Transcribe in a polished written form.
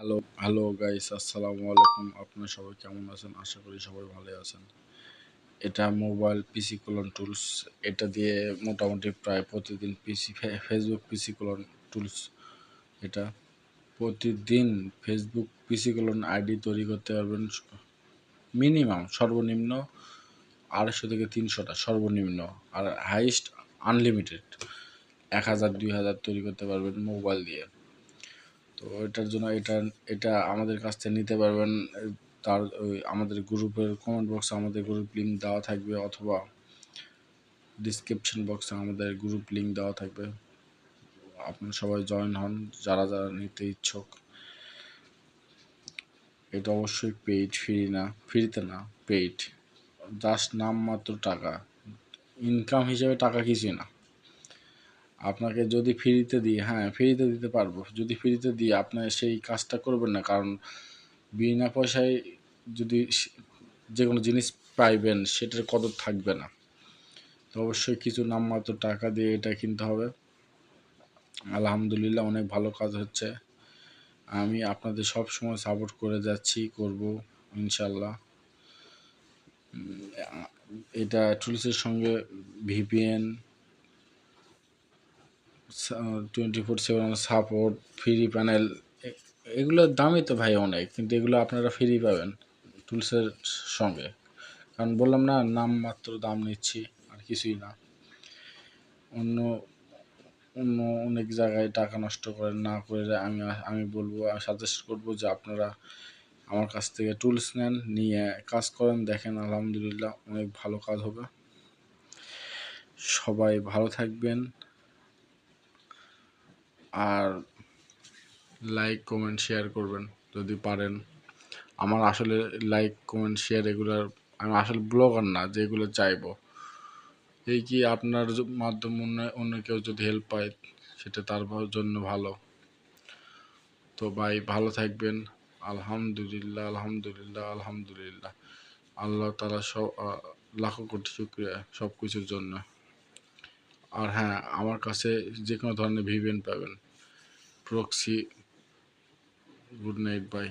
Hello hello guys, আসসালামু আলাইকুম। আপনারা সবাই কেমন আছেন? আশা করি সবাই ভালো আছেন। এটা মোবাইল পিসি কোলন টুলস। এটা দিয়ে মোটামুটি প্রায় প্রতিদিন ফেসবুক পিসি কোলন টুলস। এটা প্রতিদিন ফেসবুক পিসি কোলন আইডি তৈরি করতে পারবেন। মিনিমাম সর্বনিম্ন 250 থেকে 300টা সর্বনিম্ন, আর হাইস্ট আনলিমিটেড 1000 2000 তৈরি করতে পারবেন মোবাইল দিয়ে। তো এটার জন্য এটা আমাদের কাছ থেকে নিতে পারবেন। তার আমাদের গ্রুপের কমেন্ট বক্সে আমাদের গ্রুপ লিঙ্ক দেওয়া থাকবে, অথবা ডিসক্রিপশন বক্সে আমাদের গ্রুপ লিঙ্ক দেওয়া থাকবে। আপনারা সবাই জয়েন হন যারা যারা নিতে ইচ্ছুক। এটা অবশ্যই পেইড, ফ্রিতে না, পেইড। জাস্ট নামমাত্র টাকা, ইনকাম হিসেবে টাকা কিছুই না। আপনাকে যদি ফ্রিতে দিই, হ্যাঁ ফ্রিতে দিতে পারবো, যদি ফ্রিতে দিই আপনি সেই কাজটা করবেন না, কারণ বিনা পয়সায় যদি যে কোনো জিনিস পাইবেন সেটার কদর থাকবে না। তো অবশ্যই কিছু নামমাত্র টাকা দিয়ে এটা কিনতে হবে। আলহামদুলিল্লাহ অনেক ভালো কাজ হচ্ছে। আমি আপনাদের সব সময় সাপোর্ট করে যাচ্ছি, করব ইনশাল্লাহ। এটা টুলসের সঙ্গে ভিপিএন 24/7 সাপোর্ট, ফ্রি প্যানেল, এগুলোর দামই তো ভাই অনেক, কিন্তু এগুলো আপনারা ফ্রি পাবেন টুলসের সঙ্গে। কারণ বললাম না, নামমাত্র দাম নিচ্ছি, আর কিছুই না। অন্য অন্য অনেক জায়গায় টাকা নষ্ট করেন না করে আমি বলবো, সাজেস্ট করবো যে আপনারা আমার কাছ থেকে টুলস নেন, নিয়ে কাজ করেন, দেখেন আলহামদুলিল্লাহ অনেক ভালো কাজ হবে। সবাই ভালো থাকবেন, আর লাইক কমেন্ট শেয়ার করবেন যদি পারেন। আমার আসলে লাইক কমেন্ট শেয়ার এগুলোর, আমি আসলে ব্লগার না যে এগুলো চাইবো। এই কি আপনার মাধ্যমে অন্য কেউ যদি হেল্প পায় সেটা তার জন্য ভালো। তো ভাই ভালো থাকবেন। আলহামদুলিল্লাহ আলহামদুলিল্লাহ আলহামদুলিল্লাহ। আল্লাহ তাআলা সব লাখো কোটি শুকরিয়া সব কিছুর জন্য। আর হ্যাঁ, আমার কাছে যে কোনো ধরনের ভিপিএন পাবেন। প্রক্সি। Good night, by.